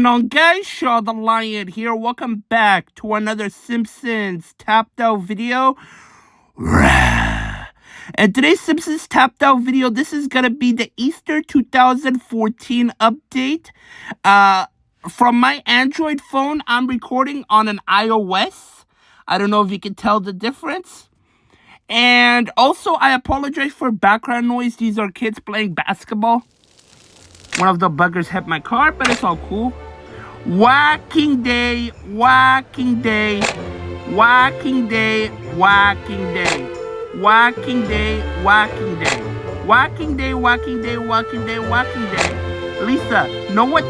going on, guys? Shaw the Lion here. Welcome back to another Simpsons Tapped Out video. And today's Simpsons Tapped Out video, this is going to be the Easter 2014 update. From my Android phone, I'm recording on an iOS. I don't know if you can tell the difference. And also, I apologize for background noise. These are kids playing basketball. One of the buggers hit my car, but it's all cool. Whacking day, whacking day, whacking day, whacking day, whacking day, whacking day, whacking day, whacking day, whacking day, whacking day. Lisa, know what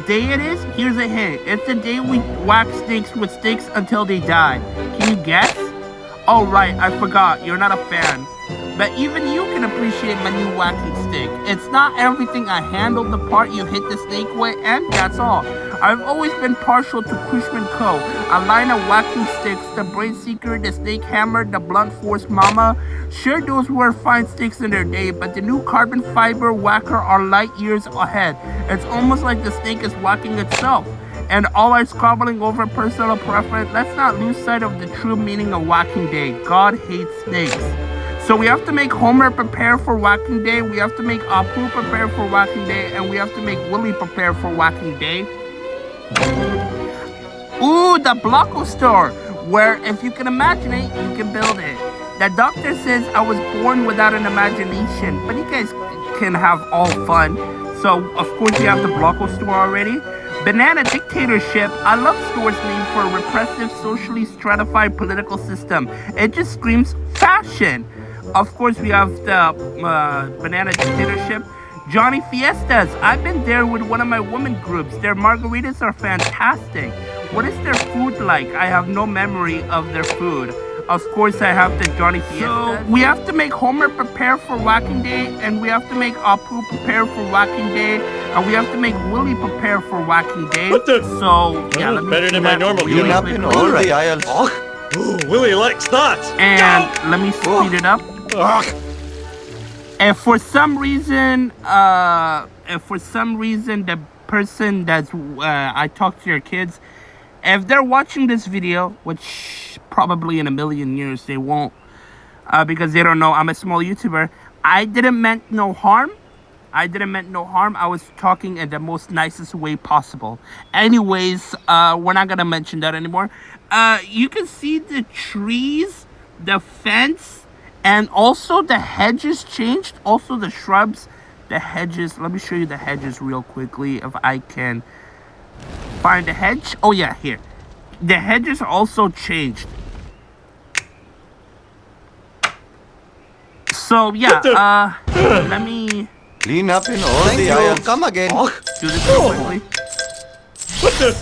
day it is? Here's a hint. It's the day we whack snakes with sticks until they die. Can you guess? Oh, right, I forgot. You're not a fan. But even you can appreciate my new whacking stick. It's not everything I handle the part you hit the snake with, and that's all. I've always been partial to Cushman Co., a line of whacking sticks, the Brain Seeker, the Snake Hammer, the Blunt Force Mama. Sure, those were fine sticks in their day, but the new carbon fiber whacker are light years ahead. It's almost like the snake is whacking itself. And all our squabbling over personal preference, let's not lose sight of the true meaning of whacking day. God hates snakes. So we have to make Homer prepare for whacking day, we have to make Apu prepare for whacking day, and we have to make Willie prepare for whacking day. Ooh, the Blocko store, where if you can imagine it, you can build it. The doctor says I was born without an imagination, but you guys can have all fun. So, of course, you have the Blocko store already. Banana Dictatorship. I love stores named for a repressive, socially stratified political system. It just screams fashion. Of course, we have the Banana Dictatorship. Johnny Fiestas. I've been there with one of my women groups. Their margaritas are fantastic. What is their food like? I have no memory of their food. Of course, I have the Johnny Fiestas. So, we have to make Homer prepare for whacking day, and we have to make Apu prepare for whacking day, and we have to make Willie prepare for whacking day. What the? So, yeah, let me better than my normal really Willie. quickly. All the aisles. Ooh, Willie likes that. And let me speed it up. And for some reason, the person that's I talk to your kids, if they're watching this video, which probably in a million years they won't, because they don't know I'm a small YouTuber. I didn't mean no harm. I was talking in the most nicest way possible. Anyways, we're not gonna mention that anymore. You can see the trees, the fence, and also the hedges changed. Also the shrubs, the hedges. Let me show you the hedges real quickly if I can find the hedge. Oh yeah, here. The hedges also changed. So yeah, let me Clean up in all the aisles. Come again. do this real quickly. What the?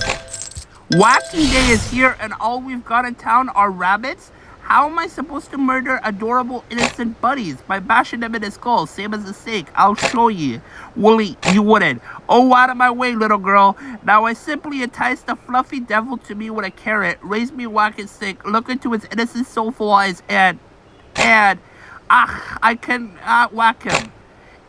Whacking day is here, and all we've got in town are rabbits. How am I supposed to murder adorable innocent buddies? By bashing them in the skull, same as a snake. I'll show you. Willie, you wouldn't. Oh, out of my way, little girl. Now I simply entice the fluffy devil to me with a carrot. Raise me whacking stick. Look into his innocent soulful eyes and I can whack him.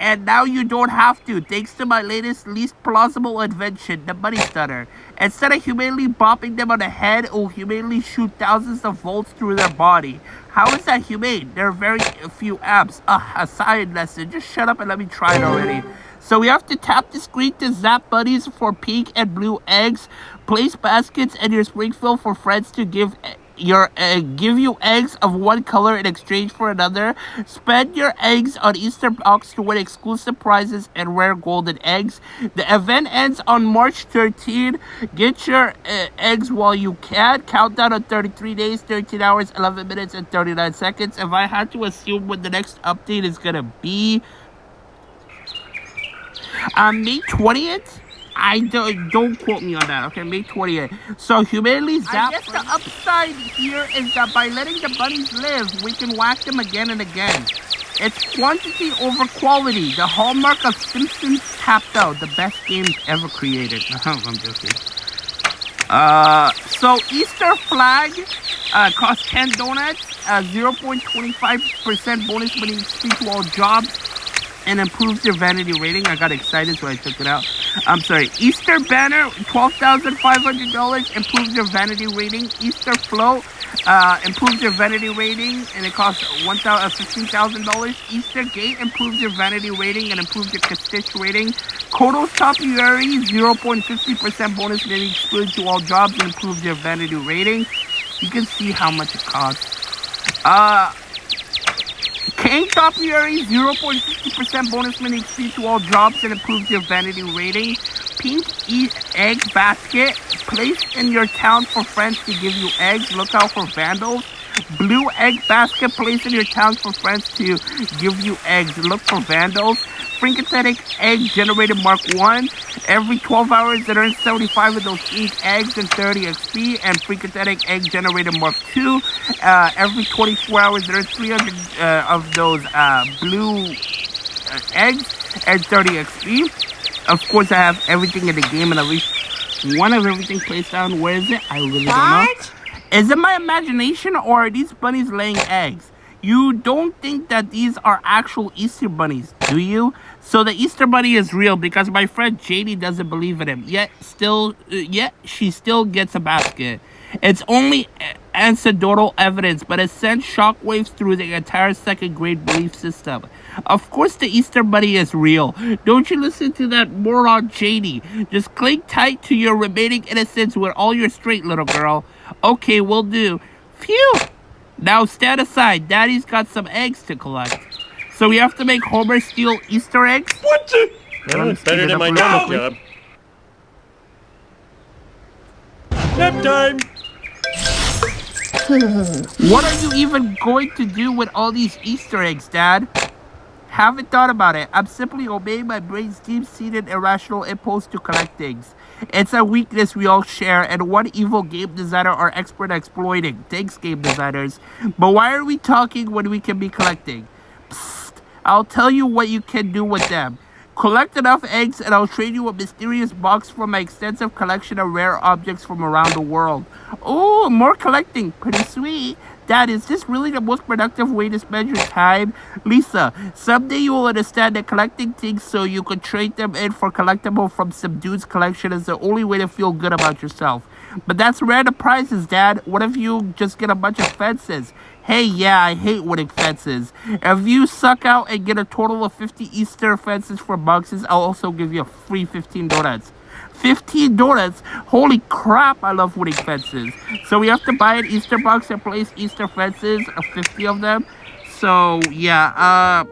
And now you don't have to, thanks to my latest, least plausible invention, the money stunner. Instead of humanely bopping them on the head, it will humanely shoot thousands of volts through their body. How is that humane? There are very few apps. A science lesson. Just shut up and let me try it already. So we have to tap the screen to zap buddies for pink and blue eggs. Place baskets in your Springfield for friends to give you eggs of one color in exchange for another. Spend your eggs on Easter blocks to win exclusive prizes and rare golden eggs. The event ends on March 13. Get your eggs while you can. Countdown on 33 days, 13 hours, 11 minutes, and 39 seconds. If I had to assume when the next update is gonna be May 20th? I don't quote me on that, okay? May 28th. So humanely zap. I guess the upside here is that by letting the bunnies live, we can whack them again and again. It's quantity over quality, the hallmark of Simpsons Tapped Out, the best game ever created. I'm joking. So Easter flag costs 10 donuts, 0.25% bonus when you speak to all jobs. and improves your vanity rating. I got excited, so I took it out. I'm sorry. Easter banner, $12,500, improves your vanity rating. Easter float, improves your vanity rating, and it costs $15,000. Easter gate improves your vanity rating and improves your Stitch rating. Kodos Topiary, 0.50% bonus rating excluded to all jobs and improves your vanity rating. You can see how much it costs. Kang Topiary, 0.50% bonus rating excluded to all jobs and improves your vanity rating. Pink egg basket, placed in your town for friends to give you eggs. Look out for vandals. Blue egg basket, placed in your town for friends to give you eggs. Look for vandals. Frink-thetic egg generated Mark 1. Every 12 hours it earns 75 of those ink eggs and 30 XP. And Frink-thetic egg generated Mark 2. Every 24 hours it earns 300 of those blue eggs and 30 XP. Of course, I have everything in the game and at least one of everything placed down. Where is it? I really don't know. Is it my imagination or are these bunnies laying eggs? You don't think that these are actual Easter bunnies, do you? So the Easter bunny is real because my friend JD doesn't believe in him. Yet she still gets a basket. It's only anecdotal evidence, but it sends shockwaves through the entire second grade belief system. Of course the Easter bunny is real. Don't you listen to that moron JD. Just cling tight to your remaining innocence with all your straight, little girl. Okay, will do. Phew! Now stand aside. Daddy's got some eggs to collect. So we have to make Homer steal Easter eggs? What the? Better than my normal job. Nap time! What are you even going to do with all these Easter eggs, Dad? Haven't thought about it. I'm simply obeying my brain's deep-seated irrational impulse to collect things. It's a weakness we all share, and one evil game designer are expert at exploiting. Thanks, game designers. But why are we talking when we can be collecting? Psst, I'll tell you what you can do with them. Collect enough eggs and I'll trade you a mysterious box from my extensive collection of rare objects from around the world. Oh, more collecting. Pretty sweet. Dad, is this really the most productive way to spend your time? Lisa, someday you will understand that collecting things so you could trade them in for collectible from some dude's collection is the only way to feel good about yourself. But that's random prizes, Dad. What if you just get a bunch of fences? Hey, yeah, I hate winning fences. If you suck out and get a total of 50 Easter fences for boxes, I'll also give you a free 15 donuts. 15 donuts? Holy crap, I love winning fences. So we have to buy an Easter box and place Easter fences, 50 of them. So, yeah,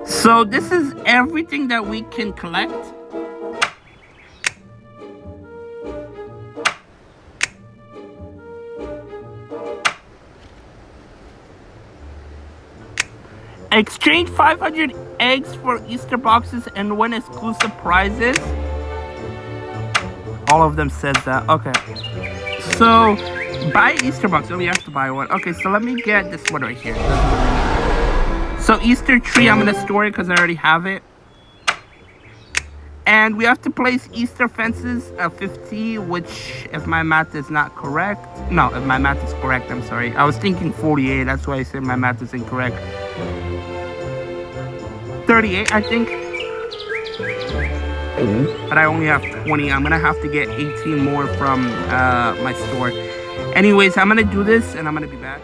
so this is everything that we can collect. Exchange 500 eggs for Easter boxes and win exclusive prizes. All of them says that. Okay. So, buy Easter box. Oh, we have to buy one. Okay, so let me get this one right here. So, Easter tree, I'm going to store it because I already have it. And we have to place Easter fences, 50, which, if my math is not correct. No, if my math is correct, I'm sorry. I was thinking 48. That's why I said my math is incorrect. 38, I think. But I only have 20. I'm gonna have to get 18 more from my store. Anyways, I'm gonna do this and I'm gonna be back.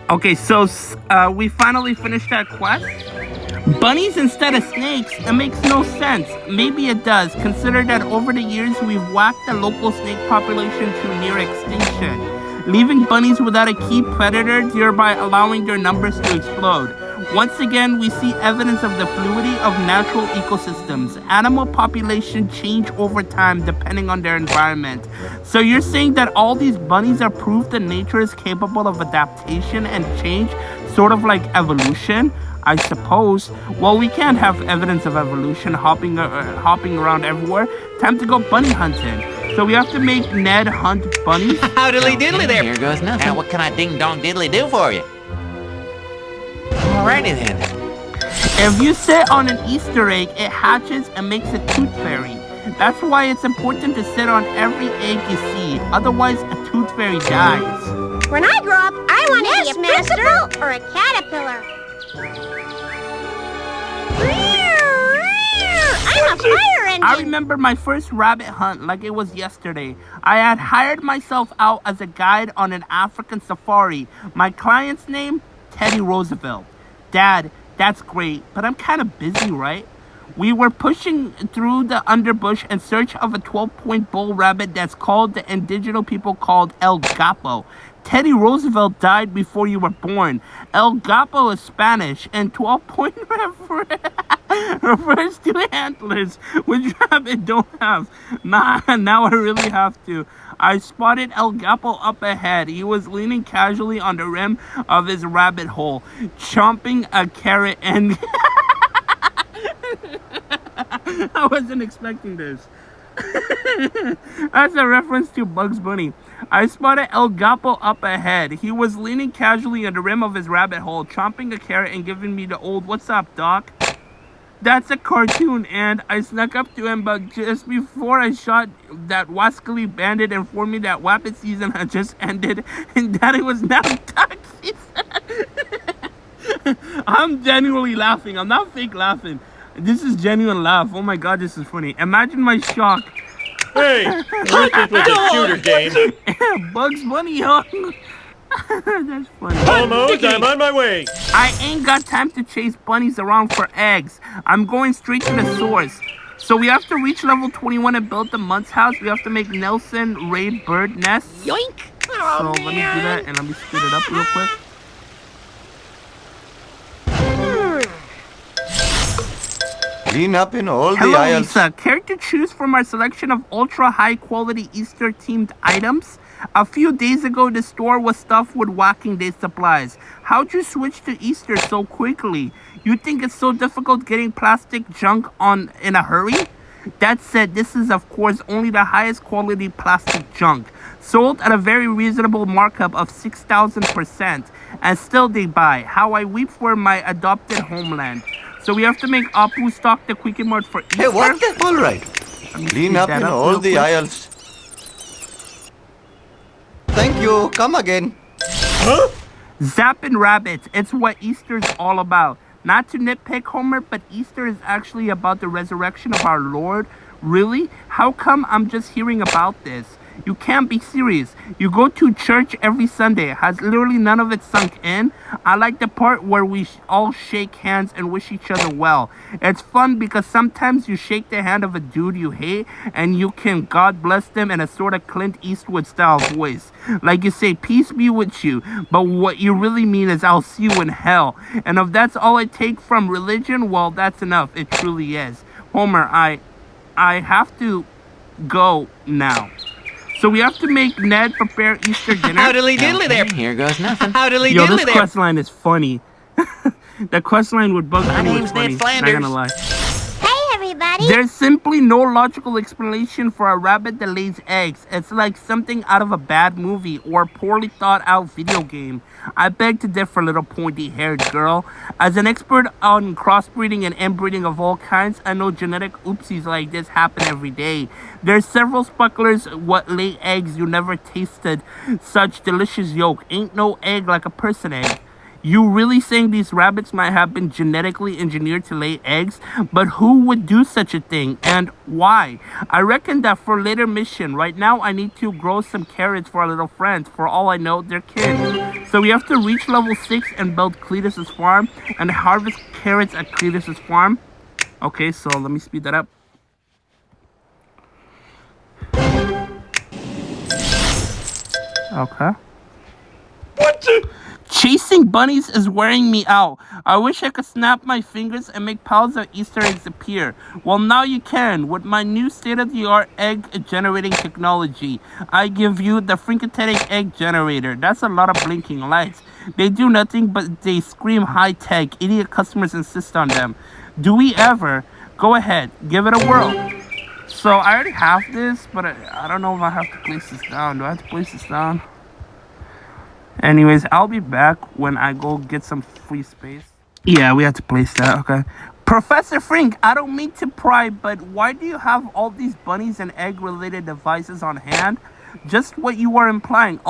Okay, so we finally finished that quest. Bunnies instead of snakes? That makes no sense. Maybe it does. Consider that over the years we've whacked the local snake population to near extinction, leaving bunnies without a key predator, thereby allowing their numbers to explode. Once again, we see evidence of the fluidity of natural ecosystems. Animal population change over time depending on their environment. So you're saying that all these bunnies are proof that nature is capable of adaptation and change, sort of like evolution? I suppose. Well, we can't have evidence of evolution hopping around everywhere. Time to go bunny hunting. So we have to make Ned hunt bunnies. Howdily diddly there. Here goes nothing. Now what can I ding dong diddly do for you? Alrighty then. If you sit on an Easter egg, it hatches and makes a tooth fairy. That's why it's important to sit on every egg you see. Otherwise, a tooth fairy dies. When I grow up, I want to be a principal or a caterpillar. I'm a fire engine. I remember my first rabbit hunt like it was yesterday. I had hired myself out as a guide on an African safari. My client's name? Teddy Roosevelt. Dad, that's great, but I'm kind of busy, right? We were pushing through the underbush in search of a 12-point bull rabbit that's called the indigenous people called El Gapo. Teddy Roosevelt died before you were born. El Gapo is Spanish, and 12-point refers to antlers, which rabbit don't have. Nah, now I really have to. I spotted El Gapo up ahead. He was leaning casually on the rim of his rabbit hole, chomping a carrot and... I wasn't expecting this. That's a reference to Bugs Bunny. I spotted El Gapo up ahead. He was leaning casually on the rim of his rabbit hole, chomping a carrot and giving me the old, "What's up, Doc?" That's a cartoon, and I snuck up to him, but just before I shot, that wascally bandit informed me that rabbit season had just ended and that it was now duck season. I'm genuinely laughing. I'm not fake laughing. This is genuine laugh. Oh my god, this is funny. Imagine my shock. Hey, what's this with the shooter game? Bugs Bunny, huh? That's funny. Almost, I'm on my way. I ain't got time to chase bunnies around for eggs. I'm going straight to the source. So we have to reach level 21 and build the Munt's house. We have to make Nelson raid bird nests. Yoink. So let me do that and let me speed it up real quick. Clean up in all the Hello, aisles. Lisa. Care to choose from our selection of ultra high quality Easter themed items? A few days ago, the store was stuffed with Walking Day supplies. How'd you switch to Easter so quickly? You think it's so difficult getting plastic junk in a hurry? That said, this is of course only the highest quality plastic junk, sold at a very reasonable markup of 6,000%, and still they buy. How I weep for my adopted homeland. So we have to make Apu stock the Quickie Mart for Easter. Hey, what the? All right. Clean up in all the aisles. Thank you. Come again. Huh? Zapping rabbits. It's what Easter's all about. Not to nitpick, Homer, but Easter is actually about the resurrection of our Lord. Really? How come I'm just hearing about this? You can't be serious. You go to church every Sunday. Has literally none of it sunk in? I like the part where we all shake hands and wish each other well. It's fun because sometimes you shake the hand of a dude you hate and you can God bless them in a sort of Clint Eastwood style voice. Like you say, peace be with you, but what you really mean is I'll see you in hell. And if that's all I take from religion, well, that's enough. It truly is. Homer, I have to go now. So we have to make Ned prepare Easter dinner. Howdily diddly there. Here goes nothing. Howdily Yo, diddly this there. quest line is funny. The quest line with Bugs My Bunny was name's funny. Ned Flanders. Not gonna lie. Hey, everybody. There's simply no logical explanation for a rabbit that lays eggs. It's like something out of a bad movie or a poorly thought out video game. I beg to differ, little pointy-haired girl. As an expert on crossbreeding and inbreeding of all kinds, I know genetic oopsies like this happen every day. There's several sparklers what lay eggs you never tasted such delicious yolk. Ain't no egg like a person egg. You really saying these rabbits might have been genetically engineered to lay eggs? But who would do such a thing, and why? I reckon that for later mission. Right now, I need to grow some carrots for our little friends. For all I know, they're kids. So we have to reach level 6 and build Cletus's farm and harvest carrots at Cletus's farm. Okay, so let me speed that up. Okay. What the? Chasing bunnies is wearing me out. I wish I could snap my fingers and make piles of Easter eggs appear. Well, now you can with my new state-of-the-art egg generating technology. I give you the Frink-thetic egg generator. That's a lot of blinking lights. They do nothing but they scream high-tech. Idiot customers insist on them. Do we ever? Go ahead, give it a whirl. So I already have this, but I don't know if I have to place this down. Do I have to place this down? Anyways, I'll be back when I go get some free space. Yeah, we have to place that, okay. Professor Frink, I don't mean to pry, but why do you have all these bunnies and egg-related devices on hand? Just what you are implying.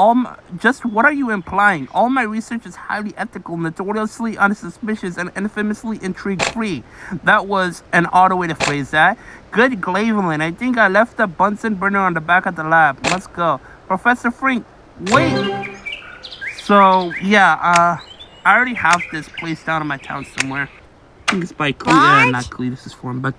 Just what are you implying? All my research is highly ethical, notoriously unsuspicious, and infamously intrigue-free. That was an odd way to phrase that. Good Glavelin, I think I left the Bunsen burner on the back of the lab. Let's go. Professor Frink, wait! So, yeah, I already have this place down in my town somewhere. I think it's by not Cletus' form, but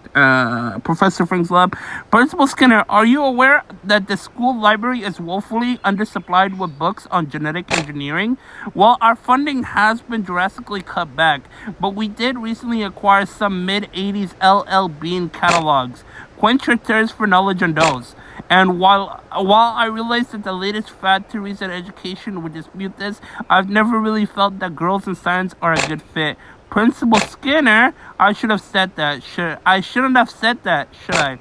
Professor Frink's lab. Principal Skinner, are you aware that the school library is woefully undersupplied with books on genetic engineering? Well, our funding has been drastically cut back, but we did recently acquire some mid-80s LL Bean catalogs. Quench your thirst for knowledge on those. And while I realize that the latest fad theories in education would dispute this, I've never really felt that girls in science are a good fit. Principal Skinner, I should have said that. I shouldn't have said that, should I?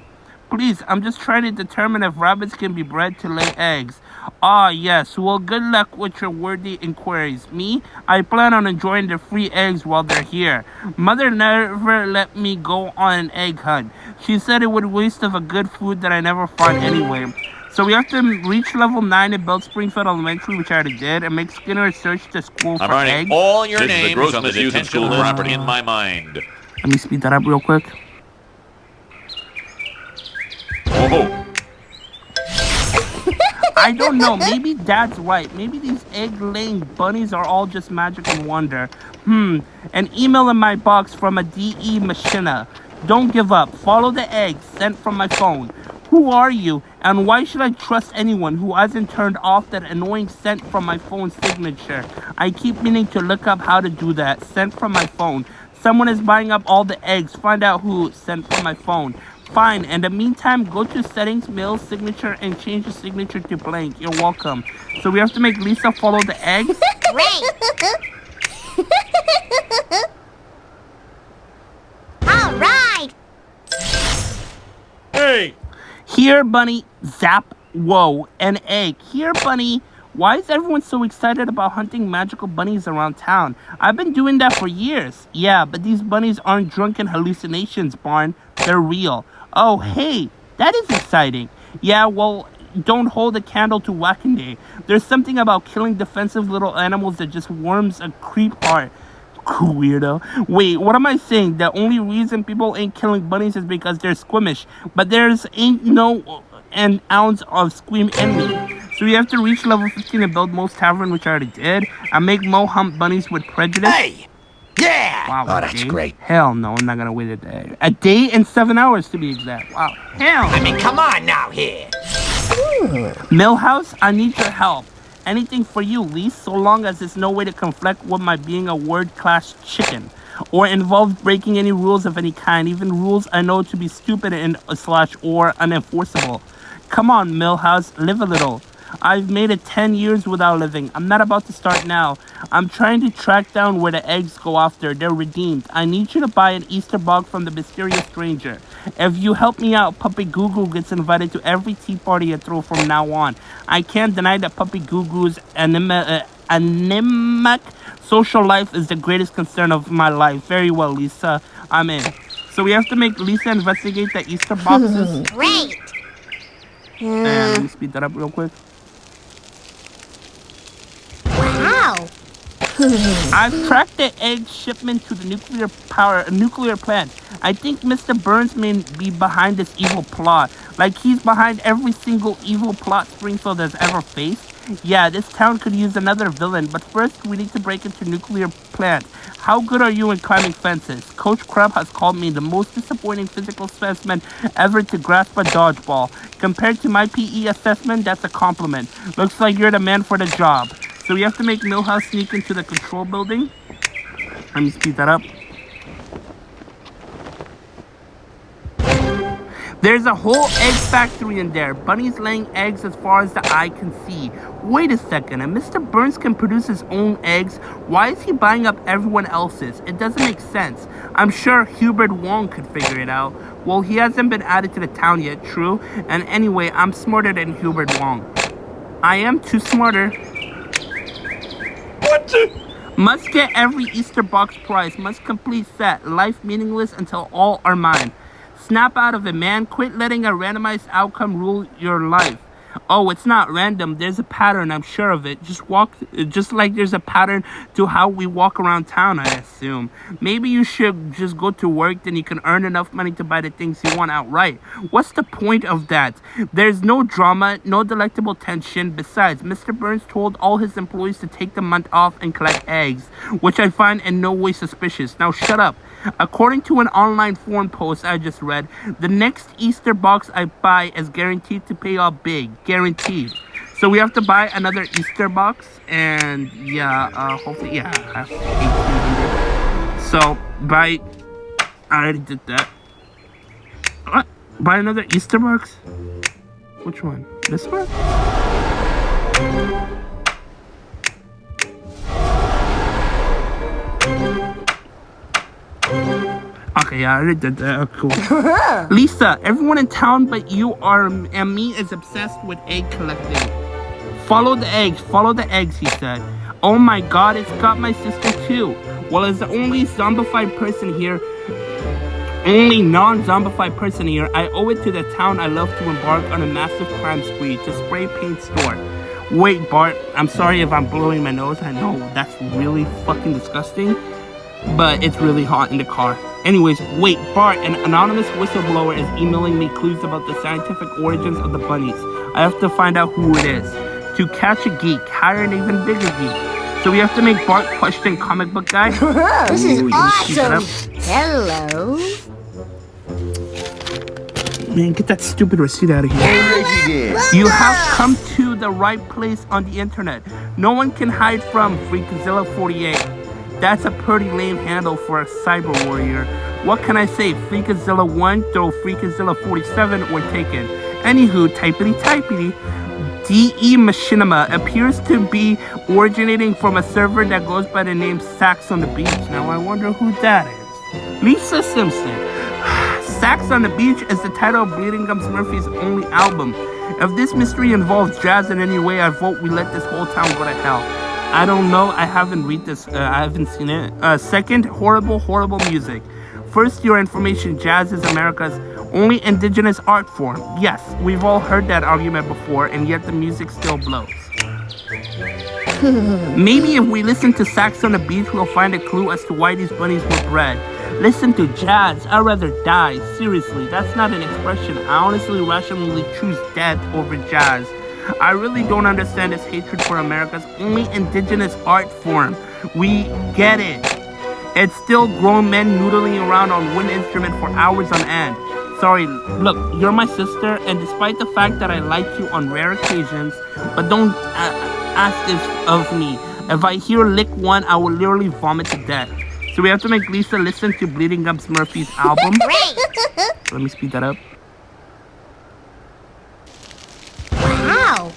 Please, I'm just trying to determine if rabbits can be bred to lay eggs. Ah, yes. Well, good luck with your worthy inquiries. Me, I plan on enjoying the free eggs while they're here. Mother never let me go on an egg hunt. She said it would waste of a good food that I never find anyway. So we have to reach level 9 in Belt Springfield Elementary, which I already did, and make Skinner search the school for I'm writing eggs. all your names on the detention property in my mind. Let me speed that up real quick. Oh. I don't know. Maybe Dad's right. Maybe these egg-laying bunnies are all just magic and wonder. An email in my box from a DE Machina. Don't give up. Follow the eggs sent from my phone. Who are you, and why should I trust anyone who hasn't turned off that annoying sent from my phone signature? I keep meaning to look up how to do that. Sent from my phone. Someone is buying up all the eggs. Find out who. Sent from my phone. Fine. In the meantime, go to settings, mail, signature, and change the signature to blank. You're welcome. So we have to make Lisa follow the eggs? Great! All right! Hey! Here, bunny, zap, whoa, an egg. Here, bunny. Why is everyone so excited about hunting magical bunnies around town? I've been doing that for years. Yeah, but these bunnies aren't drunken hallucinations, Barn. They're real. Oh, hey, that is exciting. Yeah, well, don't hold a candle to Wackenday. There's something about killing defensive little animals that just warms a creep heart. Weirdo. Wait, what am I saying? The only reason people ain't killing bunnies is because they're squeamish. But ain't no an ounce of squeam in me. So we have to reach level 15 and build Mo's Tavern, which I already did. And make Mo hunt bunnies with prejudice. Hey! Yeah! Wow, oh, that's great. Hell no, I'm not gonna wait a day. A day and 7 hours to be exact. Wow, hell. I mean, come on now here. Millhouse, I need your help. Anything for you, Lee, so long as there's no way to conflict with my being a word-class chicken, or involve breaking any rules of any kind, even rules I know to be stupid and /or unenforceable. Come on, Millhouse, live a little. I've made it 10 years without living. I'm not about to start now. I'm trying to track down where the eggs go after. They're redeemed. I need you to buy an Easter bug from the mysterious stranger. If you help me out, Puppy Goo Goo gets invited to every tea party I throw from now on. I can't deny that Puppy Goo Goo's anemic social life is the greatest concern of my life. Very well, Lisa. I'm in. So we have to make Lisa investigate the Easter boxes. Great! And let me speed that up real quick. Wow! I've tracked the egg shipment to the nuclear plant. I think Mr. Burns may be behind this evil plot. Like he's behind every single evil plot Springfield has ever faced. Yeah, this town could use another villain, but first we need to break into nuclear plant. How good are you in climbing fences? Coach Crab has called me the most disappointing physical specimen ever to grasp a dodgeball. Compared to my PE assessment, that's a compliment. Looks like you're the man for the job. So we have to make Millhouse sneak into the control building. Let me speed that up. There's a whole egg factory in there. Bunnies laying eggs as far as the eye can see. Wait a second, and Mr. Burns can produce his own eggs? Why is he buying up everyone else's? It doesn't make sense. I'm sure Hubert Wong could figure it out. Well, he hasn't been added to the town yet, true? And anyway, I'm smarter than Hubert Wong. I am too smarter. What? Must get every Easter box prize. Must complete set. Life meaningless until all are mine. Snap out of it, man. Quit letting a randomized outcome rule your life. Oh, it's not random. There's a pattern. I'm sure of it. Just like there's a pattern to how we walk around town, I assume. Maybe you should just go to work, then you can earn enough money to buy the things you want outright. What's the point of that? There's no drama, no delectable tension. Besides, Mr. Burns told all his employees to take the month off and collect eggs, which I find in no way suspicious. Now shut up. According to an online forum post I just read, the next Easter box I buy is guaranteed to pay off big. Guaranteed. So we have to buy another Easter box, and yeah, hopefully, yeah, I have 1,800. So buy. I already did that. What? Buy another Easter box? Which one? This one? Okay, yeah, I already did that. Oh, cool. Lisa, everyone in town but you and me is obsessed with egg collecting. Follow the eggs, he said. Oh my god, it's got my sister too. Well, as the only non-zombified person here, I owe it to the town I love to embark on a massive crime spree to spray paint store. Wait, Bart, I'm sorry if I'm blowing my nose. I know that's really fucking disgusting, but it's really hot in the car. Anyways, wait, Bart, an anonymous whistleblower is emailing me clues about the scientific origins of the bunnies. I have to find out who it is. To catch a geek, hire an even bigger geek. So we have to make Bart question comic book guy. This is awesome. Hello. Man, get that stupid receipt out of here. You have come to the right place on the internet. No one can hide from Freakzilla 48. That's a pretty lame handle for a cyber warrior. What can I say? Freakzilla 1, throw Freakzilla 47, or taken. Anywho, typity. DE Machinima appears to be originating from a server that goes by the name Sax on the Beach. Now I wonder who that is. Lisa Simpson. Sax on the Beach is the title of Bleeding Gums Murphy's only album. If this mystery involves jazz in any way, I vote we let this whole town go to hell. I don't know. I haven't read this. I haven't seen it. Second, horrible music. First, your information. Jazz is America's only indigenous art form. Yes, we've all heard that argument before, and yet the music still blows. Maybe if we listen to Sax on the Beach, we'll find a clue as to why these bunnies were bred. Listen to jazz. I'd rather die. Seriously, that's not an expression. I honestly rationally choose death over jazz. I really don't understand this hatred for America's only indigenous art form. We get it. It's still grown men noodling around on wind instrument for hours on end. Sorry, look, you're my sister, and despite the fact that I like you on rare occasions, but don't ask this of me. If I hear lick one, I will literally vomit to death. So we have to make Lisa listen to Bleeding Gums Murphy's album. Let me speed that up. Wow.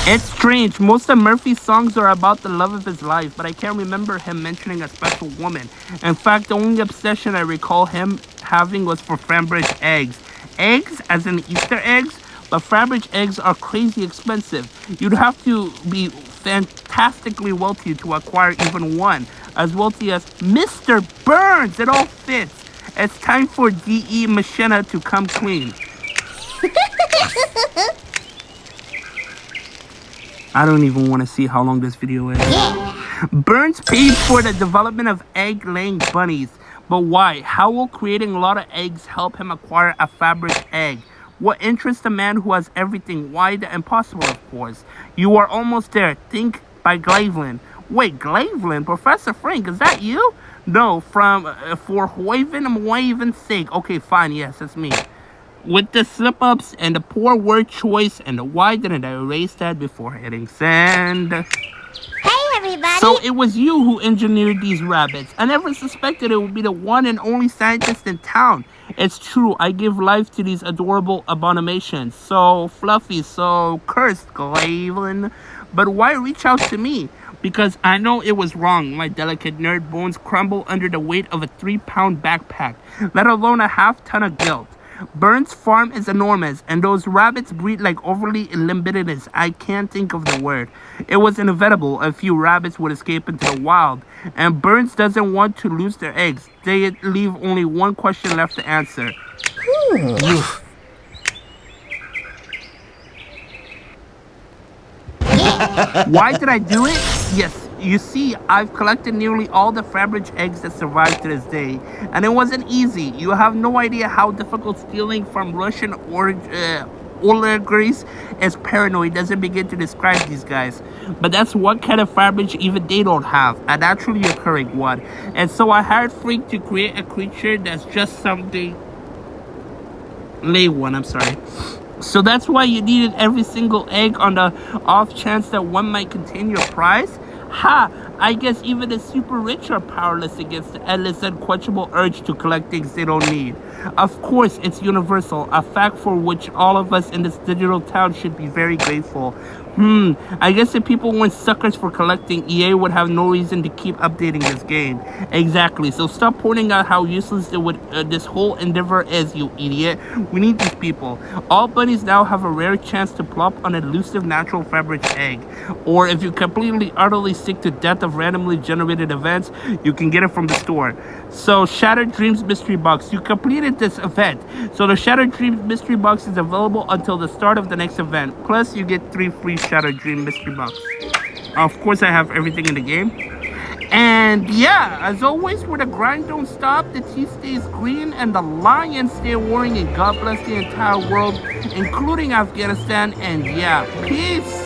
It's strange. Most of Murphy's songs are about the love of his life, but I can't remember him mentioning a special woman. In fact, the only obsession I recall him having was for Faberge eggs. Eggs, as in Easter eggs? But Faberge eggs are crazy expensive. You'd have to be fantastically wealthy to acquire even one. As wealthy as Mr. Burns. It all fits. It's time for DE Machina to come clean. I don't even want to see how long this video is. Burns paid for the development of egg-laying bunnies. But why? How will creating a lot of eggs help him acquire a Faberge egg? What interests a man who has everything? Why the impossible, of course. You are almost there. Think by Glaveland. Wait, Glaveland? Professor Frank, is that you? No, for Hoyven's sake. Okay, fine, yes, it's me. With the slip-ups and the poor word choice and the why didn't I erase that before hitting send? Hey, everybody. So it was you who engineered these rabbits. I never suspected it would be the one and only scientist in town. It's true, I give life to these adorable abominations. So fluffy, so cursed, Glaveland. But why reach out to me? Because I know it was wrong. My delicate nerd bones crumble under the weight of a 3-pound backpack, let alone a half-ton of guilt. Burns' farm is enormous, and those rabbits breed like overly libidinous. I can't think of the word. It was inevitable a few rabbits would escape into the wild, and Burns doesn't want to lose their eggs. They leave only one question left to answer. Why did I do it? Yes, you see, I've collected nearly all the Faberge eggs that survived to this day, and it wasn't easy. You have no idea how difficult stealing from Russian oligarchs is. Paranoid doesn't begin to describe these guys. But that's one kind of Faberge even they don't have, a naturally occurring one. And so I hired Frink to create a creature that's just something... Lay one, I'm sorry. So that's why you needed every single egg on the off chance that one might contain your prize? Ha! I guess even the super rich are powerless against the endless unquenchable urge to collect things they don't need. Of course, it's universal, a fact for which all of us in this digital town should be very grateful. I guess if people weren't suckers for collecting, EA would have no reason to keep updating this game. Exactly, so stop pointing out how useless this whole endeavor is, you idiot. We need these people. All bunnies now have a rare chance to plop on an elusive natural Faberge egg. Or if you completely, utterly sick to death of randomly generated events, you can get it from the store. So, Shattered Dreams Mystery Box. You completed this event. So the Shattered Dreams Mystery Box is available until the start of the next event. Plus, you get 3 free Shattered Dream Mystery Box. Of course, I have everything in the game. And yeah, as always, where the grind don't stop, the tea stays green, and the lions stay warring, and God bless the entire world, including Afghanistan. And yeah, peace.